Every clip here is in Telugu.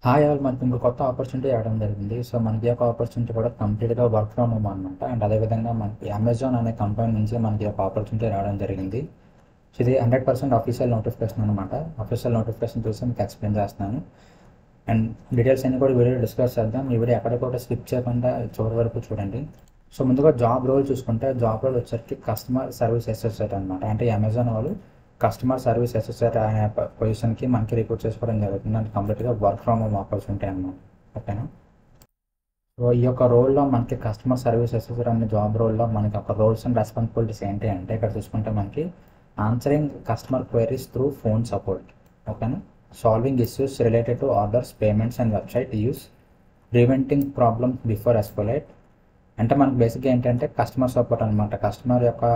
హాయ్ ఆల్ మనకి ఇంకో కొత్త ఆపర్చునిటీ రావడం జరిగింది. సో మనకి ఒక ఆపర్చునిటీ కూడా కంప్లీట్గా వర్క్ ఫ్రమ్ హోమ్ అనమాట. అండ్ అదేవిధంగా మనకి అమెజాన్ అనే కంపెనీ నుంచి మనకి ఒక ఆపర్చునిటీ రావడం జరిగింది. సో ఇది 100% ఆఫీషియల్ నోటిఫికేషన్ అనమాట. ఆఫీషియల్ నోటిఫికేషన్ చూసి మీకు ఎక్స్ప్లెయిన్ చేస్తున్నాను. అండ్ డీటెయిల్స్ అన్ని కూడా వీడియో డిస్కస్ చేద్దాం. ఈ వీడియో ఎక్కడ కూడా స్కిప్ చేయకుండా చివరి వరకు చూడండి. సో ముందుగా జాబ్ రోల్ చూసుకుంటే జాబ్ రోల్ వచ్చేసరికి కస్టమర్ సర్వీస్ అసోసియేట్ అనమాట. అంటే అమెజాన్ వాళ్ళు కస్టమర్ సర్వీస్ అసోసియేట్ అనే పొజిషన్కి మనకి రిక్రూట్ చేసుకోవడం జరుగుతుంది. అంటే కంప్లీట్గా వర్క్ ఫ్రమ్ హోమ్ ఆపర్చునిటీ అనమాట. ఓకేనా. సో ఈ యొక్క రోల్లో మనకి కస్టమర్ సర్వీస్ అసోసియేట్ అనే జాబ్ రోల్లో మనకి ఒక రోల్స్ అండ్ రెస్పాన్సిబిలిటీస్ ఏంటి అంటే ఇక్కడ చూసుకుంటే మనకి answering customer queries through phone support. ఓకేనా. Solving issues related to orders payments and website use, preventing problems before escalate. అంటే మనకి బేసిక్గా ఏంటంటే కస్టమర్ సపోర్ట్ అనమాట. కస్టమర్ యొక్క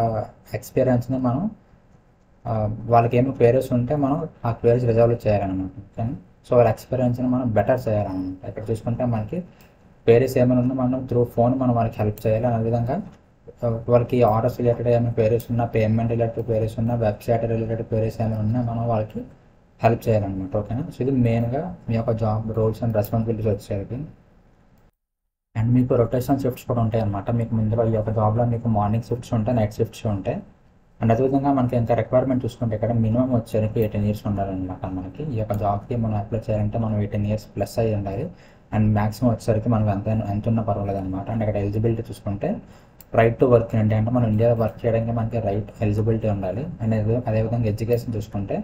ఎక్స్పీరియన్స్ని మనం వాళ్ళకి ఏమి క్వేరీస్ ఉంటే మనం ఆ క్వేరీస్ రిజాల్వ్ చేయాలన్నమాట. ఓకేనా. సో వాళ్ళ ఎక్స్పీరియన్స్ని మనం బెటర్ చేయాలన్నమాట. ఇక్కడ చూసుకుంటే మనకి క్వేరీస్ ఏమైనా ఉన్నా మనం త్రూ ఫోన్ మనం వాళ్ళకి హెల్ప్ చేయాలి. అదేవిధంగా వాళ్ళకి ఆర్డర్స్ రిలేటెడ్ ఏమైనా క్వేరీస్ ఉన్నా, పేమెంట్ రిలేటెడ్ క్వేరీస్ ఉన్నా, వెబ్సైట్ రిలేటెడ్ క్వేరీస్ ఏమైనా ఉన్నా మనం వాళ్ళకి హెల్ప్ చేయాలన్నమాట. ఓకేనా. సో ఇది మెయిన్గా మీ యొక్క జాబ్ రోల్స్ అండ్ రెస్పాన్సిబిలిటీస్ వచ్చేసరికి. అండ్ మీకు రొటేషన్ షిఫ్ట్స్ కూడా ఉంటాయి అన్నమాట. మీకు ముందుగా ఈ యొక్క జాబ్లో మీకు మార్నింగ్ షిఫ్ట్స్ ఉంటాయి, నైట్ షిఫ్ట్స్ ఉంటాయి. అండ్ అదేవిధంగా మనకి ఇంకా రిక్వైర్మెంట్ చూసుకుంటే ఇక్కడ మినిమం వచ్చేసరికి 18 years ఉండాలన్నమాట. మనకి ఈ యొక్క జాబ్కి మనం అప్లై చేయాలంటే మనం 18 years ప్లస్ అయ్యి ఉండాలి. అండ్ మ్యాక్సిమం వచ్చేసరికి మనకు ఎంత ఉన్నా పర్వాలేదు అనమాట. అండ్ ఇక్కడ ఎలిజిబిలిటీ చూసుకుంటే రైట్ టు వర్క్ ఏంటి అంటే మనం ఇండియాలో వర్క్ చేయడానికి మనకి రైట్ ఎలిజిబిలిటీ ఉండాలి. అండ్ అదేవిధంగా ఎడ్యుకేషన్ చూసుకుంటే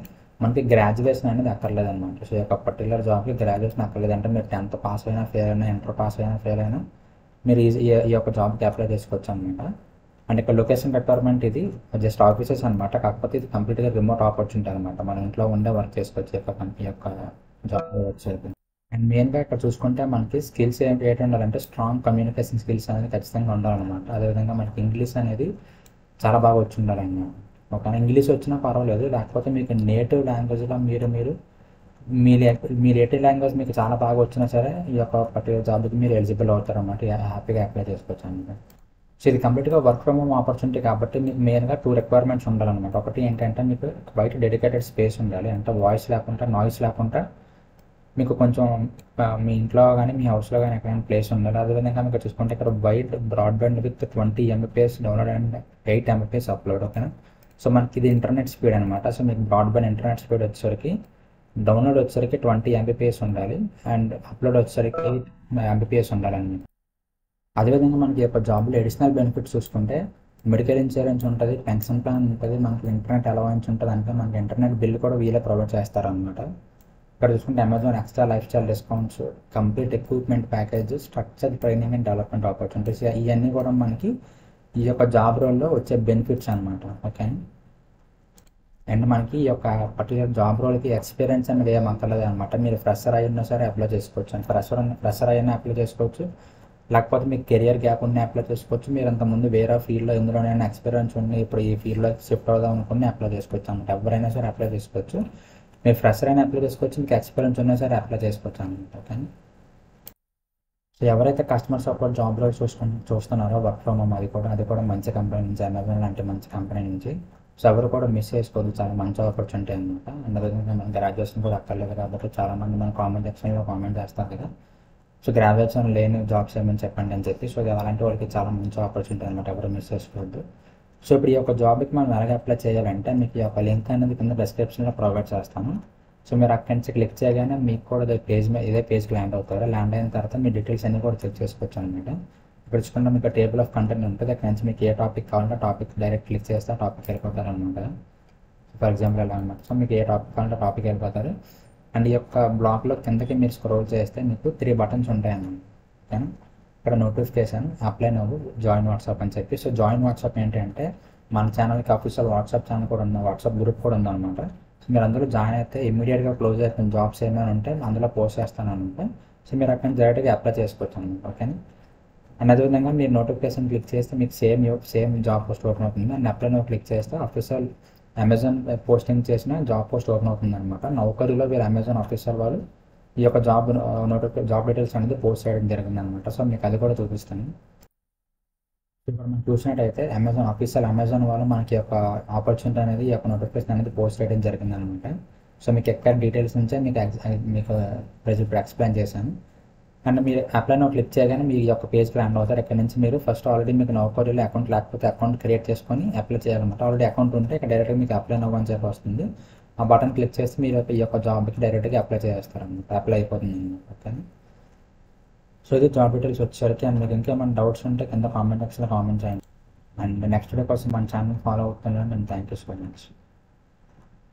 మనకి గ్రాడ్యుయేషన్ అనేది అక్కర్లేదు అనమాట. సో ఈ యొక్క పర్టికులర్ జాబ్కి గ్రాడ్యుయేషన్ అక్కర్లేదు. అంటే మీరు 10th పాస్ అయినా ఫెయిల్ అయినా, ఇంటర్ పాస్ అయినా ఫెయిల్ అయినా మీరు ఈ యొక్క జాబ్కి అప్లై చేసుకోవచ్చు అనమాట. అండ్ ఇక్కడ లొకేషన్ రిక్వైర్మెంట్ ఇది జస్ట్ ఆఫీసెస్ అనమాట. కాకపోతే ఇది కంప్లీట్గా రిమోట్ ఆపర్చునిటీ అనమాట. మనం ఇంట్లో ఉండే వర్క్ చేసుకోవచ్చు ఈ యొక్క జాబ్ వచ్చేది. అండ్ మెయిన్గా ఇక్కడ చూసుకుంటే మనకి స్కిల్స్ ఏంటి ఉండాలంటే స్ట్రాంగ్ కమ్యూనికేషన్ స్కిల్స్ అనేది ఖచ్చితంగా ఉండాలన్నమాట. అదేవిధంగా మనకి ఇంగ్లీష్ అనేది చాలా బాగా వచ్చి ఉండాలన్నమాట. ఒక ఇంగ్లీష్ వచ్చినా పర్వాలేదు, లేకపోతే మీకు నేటివ్ లాంగ్వేజ్లో మీరు మీ నేటివ్ లాంగ్వేజ్ మీకు చాలా బాగా వచ్చినా సరే ఈ యొక్క పర్టికులర్ జాబ్కి మీరు ఎలిజిబుల్ అవుతారన్నమాట. హ్యాపీగా అప్లై చేసుకోవచ్చు అనమాట. సో ఇది కంప్లీట్గా వర్క్ ఫ్రమ్ హోమ్ ఆపర్చునిటీ కాబట్టి మీకు మెయిన్గా 2 రిక్వైర్మెంట్స్ ఉండాలన్నమాట. ఒకటి ఏంటంటే మీకు బయట డెడికేటెడ్ స్పేస్ ఉండాలి. అంటే వాయిస్ లేకుండా, నాయిస్ లేకుండా మీకు కొంచెం మీ ఇంట్లో కానీ మీ హౌస్లో కానీ ఎక్కడైనా ప్లేస్ ఉండాలి. అదేవిధంగా మీకు చూసుకుంటే ఇక్కడ wide broadband with 20 Mbps download and 8 Mbps upload. ఓకేనా. సో మనకి ఇది ఇంటర్నెట్ స్పీడ్ అనమాట. సో మీకు బ్రాడ్బ్యాండ్ ఇంటర్నెట్ స్పీడ్ వచ్చేసరికి డౌన్లోడ్ వచ్చేసరికి 20 Mbps ఉండాలి అండ్ అప్లోడ్ వచ్చేసరికి 8 Mbps ఉండాలన్నమాట. అదేవిధంగా మనకి యొక్క జాబ్లో అడిషనల్ బెనిఫిట్స్ చూసుకుంటే మెడికల్ ఇన్సూరెన్స్ ఉంటుంది, పెన్షన్ ప్లాన్ ఉంటుంది, మనకి ఇంటర్నెట్ అలవెన్స్ ఉంటుంది. అంటే మనకి ఇంటర్నెట్ బిల్ కూడా వీళ్ళే ప్రొవైడ్ చేస్తారనమాట. ఇక్కడ చూసుకుంటే Amazon extra life style discounts, complete equipment package, structure training and development opportunities, ఇవన్నీ కూడా మనకి ఈ యొక్క జాబ్ రోల్లో వచ్చే బెనిఫిట్స్ అనమాట. ఓకే. అండ్ మనకి ఈ యొక్క పర్టికులర్ జాబ్ రోల్కి ఎక్స్పీరియన్స్ అనేది ఏం అక్కర్లేదు అనమాట. మీరు ఫ్రెషర్ అయినా సరే అప్లై చేసుకోవచ్చు. అండ్ ఫ్రెషర్ అయినా అప్లై చేసుకోవచ్చు, లేకపోతే మీకు కెరియర్ గ్యాప్ ఉన్న అప్లై చేసుకోవచ్చు. మీరు అంతకుముందు వేరే ఫీల్డ్లో ఎందులోనైనా ఎక్స్పీరియన్స్ ఉండి ఇప్పుడు ఈ ఫీల్డ్లో షిఫ్ట్ అవుదాం అనుకుని అప్లై చేసుకోవచ్చు అనమాట. ఎవరైనా సరే అప్లై చేసుకోవచ్చు. మీరు ఫ్రెషర్ అయినా అప్లై చేసుకోవచ్చు, మీకు ఎక్స్పీరియన్స్ ఉన్నా సరే అప్లై చేసుకోవచ్చు అనమాట. ఓకే. సో ఎవరైతే కస్టమర్ సపోర్ట్ జాబ్లో చూస్తున్నారో వర్క్ ఫ్రమ్ హోమ్ అది కూడా మంచి కంపెనీ నుంచి, అమెజాన్ లాంటి మంచి కంపెనీ నుంచి. సో ఎవరు కూడా మిస్ చేసుకోవద్దు, చాలా మంచి ఆపర్చునిటీ అనమాట. అండ్ అదేవిధంగా మన గ్రాడ్యుయేషన్ కూడా అక్కర్లేదు కాబట్టి చాలామంది మన కామెంట్ సెక్షన్లో కామెంట్ చేస్తారు కదా, సో గ్రాడ్యుయేషన్ లేని జాబ్స్ ఏమని చెప్పండి అని చెప్పి. సో అలాంటి వాళ్ళకి చాలా మంచి ఆపర్చునిటీ అనమాట, ఎవరు మిస్ చేసుకోవద్దు. సో ఇప్పుడు ఈ యొక్క జాబ్కి మనం ఎలాగ అప్లై చేయాలంటే మీకు ఈ యొక్క లింక్ అనేది కింద డిస్క్రిప్షన్లో ప్రొవైడ్ చేస్తాను. సో మీరు అక్కడి నుంచి క్లిక్ చేయగానే మీకు కూడా ఇదే పేజ్కి ల్యాండ్ అవుతారు. ల్యాండ్ అయిన తర్వాత మీ డీటెయిల్స్ అన్నీ కూడా చెక్ చేసుకోవచ్చు అనమాట. ఇక్కడ చూసుకుంటే మీకు టేబుల్ ఆఫ్ కంటెంట్ ఉంటుంది. అక్కడి నుంచి మీకు ఏ టాపిక్ కావాలంటే టాపిక్ డైరెక్ట్ క్లిక్ చేస్తే టాపిక్ వెళ్ళిపోతారు అనమాట. ఫర్ ఎగ్జాంపుల్ ఎలా అనమాట. సో మీకు ఏ టాపిక్ కావాలంటే టాపిక్ వెళ్ళిపోతారు. అండ్ ఈ యొక్క బ్లాక్లో కిందకి మీరు స్క్రోల్ చేస్తే మీకు 3 buttons ఉంటాయన్నమాట. ఓకేనా. ఇక్కడ నోటిఫికేషన్, అప్లై నవ్వు, జాయిన్ వాట్సాప్ అని చెప్పి. సో జాయిన్ వాట్సాప్ ఏంటంటే మన ఛానల్కి అఫీషియల్ వాట్సాప్ ఛానల్ కూడా ఉంది, వాట్సాప్ గ్రూప్ కూడా ఉందన్నమాట. సో మీరు అందరూ జాయిన్ అయితే ఇమీడియట్గా క్లోజ్ అయిపోయిన జాబ్స్ ఏమైనా ఉంటే అందులో పోస్ట్ చేస్తాను అనమాట. సో మీరు అక్కడ డైరెక్ట్గా అప్లై చేసుకోవచ్చు అనమాట. ఓకేనా. అండ్ అదేవిధంగా మీరు నోటిఫికేషన్ క్లిక్ చేస్తే మీకు సేమ్ జాబ్ పోస్ట్ ఓపెన్ అవుతుంది. అండ్ అప్లై నవ్వు క్లిక్ చేస్తే అఫీషియల్ అమెజాన్ పోస్టింగ్ చేసిన జాబ్ పోస్ట్ ఓపెన్ అవుతుంది అనమాట. నౌకరీలో వీళ్ళు అమెజాన్ ఆఫీసర్ వాళ్ళు ఈ యొక్క జాబ్ డీటెయిల్స్ అనేది పోస్ట్ చేయడం జరిగింది అనమాట. సో మీకు అది కూడా చూపిస్తాను. ఇప్పుడు మనం చూసినట్టయితే అమెజాన్ వాళ్ళు మనకి యొక్క ఆపర్చునిటీ అనేది ఈ యొక్క నోటిఫికేషన్ అనేది పోస్ట్ చేయడం జరిగింది అనమాట. సో మీకు ఎక్కడ డీటెయిల్స్ నుంచే మీకు ఇప్పుడు ఎక్స్ప్లెయిన్ చేశాను. అండ్ మీరు అప్లై నో క్లిక్ చేయగానే మీ యొక్క పేజ్కి ల్యాండ్ అవుతారు. ఇక్కడ నుంచి మీరు ఫస్ట్ ఆల్రెడీ మీకు నౌకరీలో అకౌంట్ లేకపోతే అకౌంట్ క్రియేట్ చేసుకొని అప్లై చేయాలన్నమాట. ఆల్రెడీ అకౌంట్ ఉంటే ఇక్కడ డైరెక్ట్గా మీకు అప్లై నో అని చెప్పి వస్తుంది. ఆ బటన్ క్లిక్ చేసి మీరు ఈ యొక్క జాబ్కి డైరెక్ట్గా అప్లై చేస్తారనమాట. అప్లై అయిపోతుంది అనమాట. ఓకే, సో ఇది జాబ్ డీటెయిల్స్ వచ్చేసరికి. అండ్ మీకు ఇంకేమైనా డౌట్స్ ఉంటే కింద కామెంట్ సెక్షన్లో కామెంట్ చేయండి. అండ్ నెక్స్ట్ డే కోసం మన ఛానల్ ఫాలో అవుతున్నాను. And thank you so much.